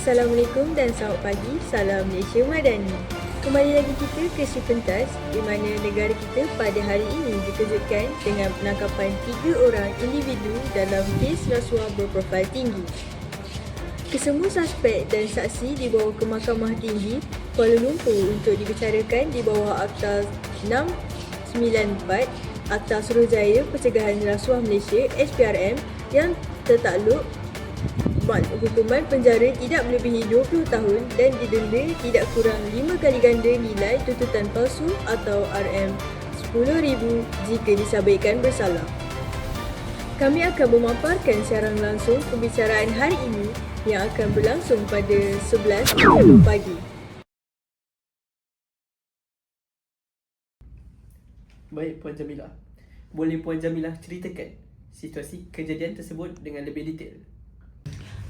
Assalamualaikum dan selamat pagi. Salam Malaysia Madani. Kembali lagi kita ke Isu Pentas, di mana negara kita pada hari ini dikejutkan dengan penangkapan 3 orang individu dalam kes rasuah berprofil tinggi. Kesemua suspek dan saksi dibawa ke Mahkamah Tinggi Kuala Lumpur untuk dibicarakan di bawah Akta 694 Akta Suruhjaya Pencegahan Rasuah Malaysia (SPRM) yang tertakluk hukuman penjara tidak melebihi 20 tahun dan didenda tidak kurang 5 kali ganda nilai tuntutan palsu atau RM10,000 jika disabitkan bersalah. Kami akan memaparkan siaran langsung pembicaraan hari ini yang akan berlangsung pada 11.30 pagi. Baik Puan Jamilah, boleh Puan Jamilah ceritakan situasi kejadian tersebut dengan lebih detail?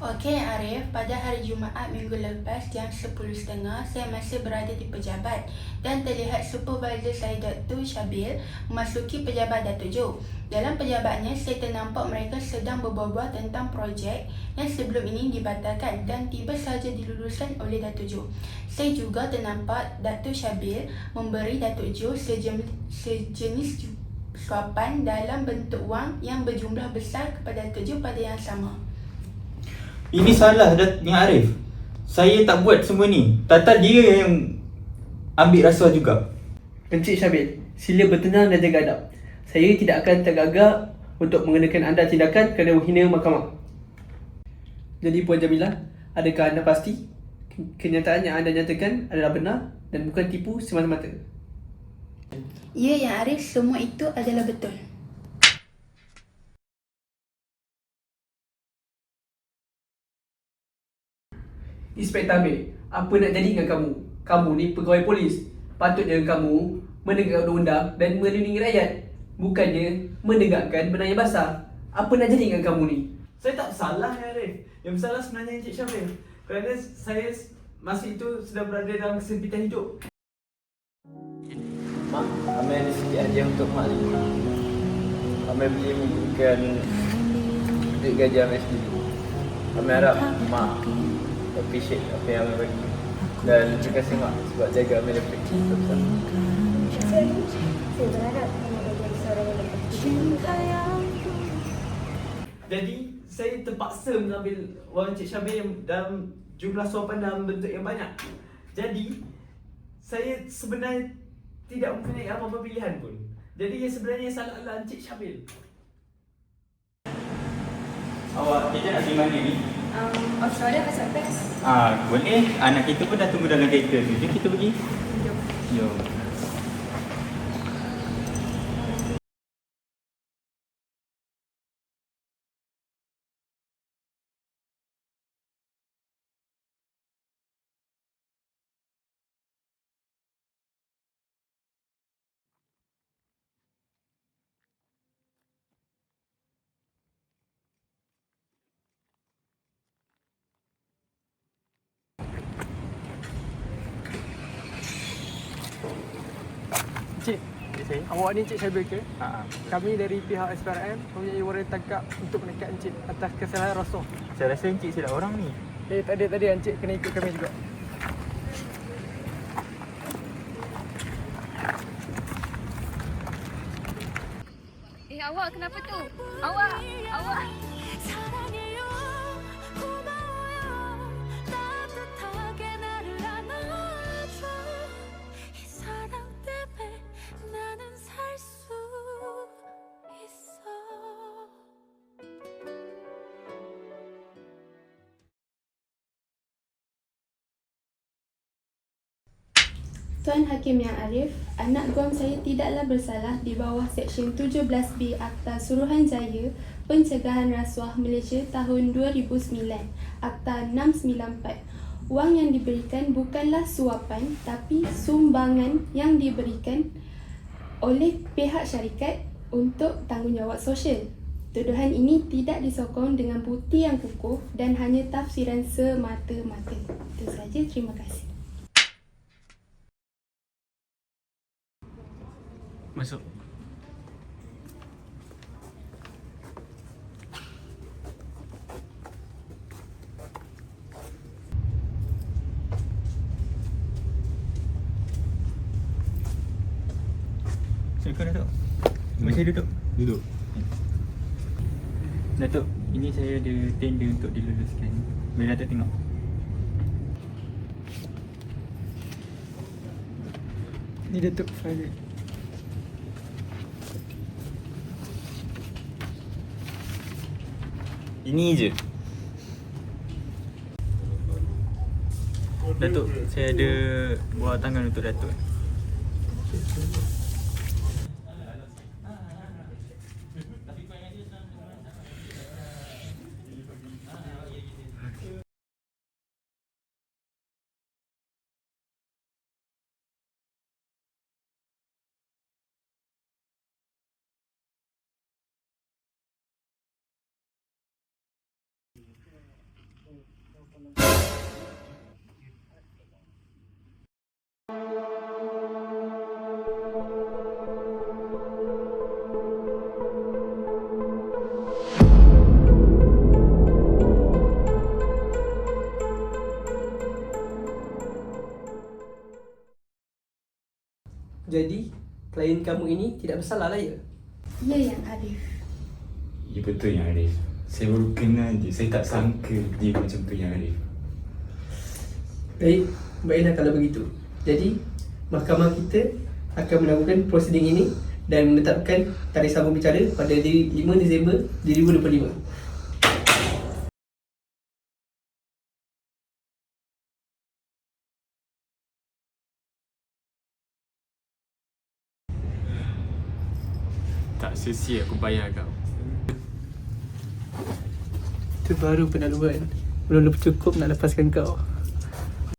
Okey Arif, pada hari Jumaat minggu lepas jam 10.30 saya masih berada di pejabat dan terlihat supervisor saya Datuk Syabil memasuki pejabat Datuk Jo. Dalam pejabatnya saya ternampak mereka sedang berbual-bual tentang projek yang sebelum ini dibatalkan dan tiba sahaja diluluskan oleh Datuk Jo. Saya juga ternampak Datuk Syabil memberi Datuk Jo sejenis suapan dalam bentuk wang yang berjumlah besar kepada Datuk Jo pada yang sama. Ini salah Datuk Arif. Saya tak buat semua ni. Tata dia yang ambil rasuah juga. Encik Syabil, sila bertenang dan jaga adab. Saya tidak akan tergagap untuk mengenakan anda tindakan kerana menghina mahkamah. Jadi Puan Jamilah, adakah anda pasti kenyataan yang anda nyatakan adalah benar dan bukan tipu semata-mata? Ya, Yang Arif, semua itu adalah betul. Inspektor Amir, apa nak jadi dengan kamu? Kamu ni pegawai polis. Patutnya kamu menegakkan undang-undang dan melindungi rakyat, bukannya menegakkan benang yang basah. Apa nak jadi dengan kamu ni? Saya tak salah ya Arif. Yang bersalah sebenarnya Encik Syamil. Kerana saya masa itu sedang berada dalam kesempitan hidup. Mak, Amir ada sikit hadiah untuk Mak ni. Amir boleh memberikan duit gaji Amir sendiri. Amir harap Mak appreciate apa yang Amir bagi. Dan terima kasih Mak sebab jaga Amir daripada kecil sampai besar. Saya berharap Mak menjadi seorang yang lebih. Jadi saya terpaksa mengambil wang Encik Syamil dalam jumlah suapan dalam bentuk yang banyak. Jadi saya sebenarnya tidak mempunyai apa-apa pilihan pun. Jadi yang sebenarnya salah adalah Encik Syamil. Awak kita nak pergi mana ni? Australia pasal PES. Boleh. Anak kita pun dah tunggu dalam kereta tu. Jom kita pergi. Jom. Cik, awak ni Cik Syabil ke? Kami dari pihak SPRM mempunyai waran tangkap untuk menangkap Encik atas kesalahan rasuah. Saya rasa Encik silap orang ni. Tadi Encik kena ikut kami juga. Awak kenapa tu? Awak. Tuan Hakim Yang Arif, anak guam saya tidaklah bersalah di bawah Seksyen 17B Akta Suruhanjaya Pencegahan Rasuah Malaysia tahun 2009, Akta 694. Wang yang diberikan bukanlah suapan tapi sumbangan yang diberikan oleh pihak syarikat untuk tanggungjawab sosial. Tuduhan ini tidak disokong dengan bukti yang kukuh dan hanya tafsiran semata-mata. Itu saja, terima kasih. Masuk. Assalamualaikum Datuk. Mari saya duduk. Duduk. Datuk, ini saya ada tender untuk diluluskan. Boleh Datuk tengok. Ni Datuk file. Ini je. Datuk, saya ada buah tangan untuk Datuk. Jadi, klien kamu ini tidak bersalah lah ya? Ya yang Arif. Ya betul yang Arif. Saya baru kenal je. Saya tak sangka dia macam tu yang Arif. Baik, baiklah kalau begitu. Jadi, mahkamah kita akan melakukan prosiding ini dan menetapkan tarikh sambung bicara pada 5 Disember 2025. Tak sia-sia aku bayar kau. Itu baru penaluan. Belum cukup nak lepaskan kau.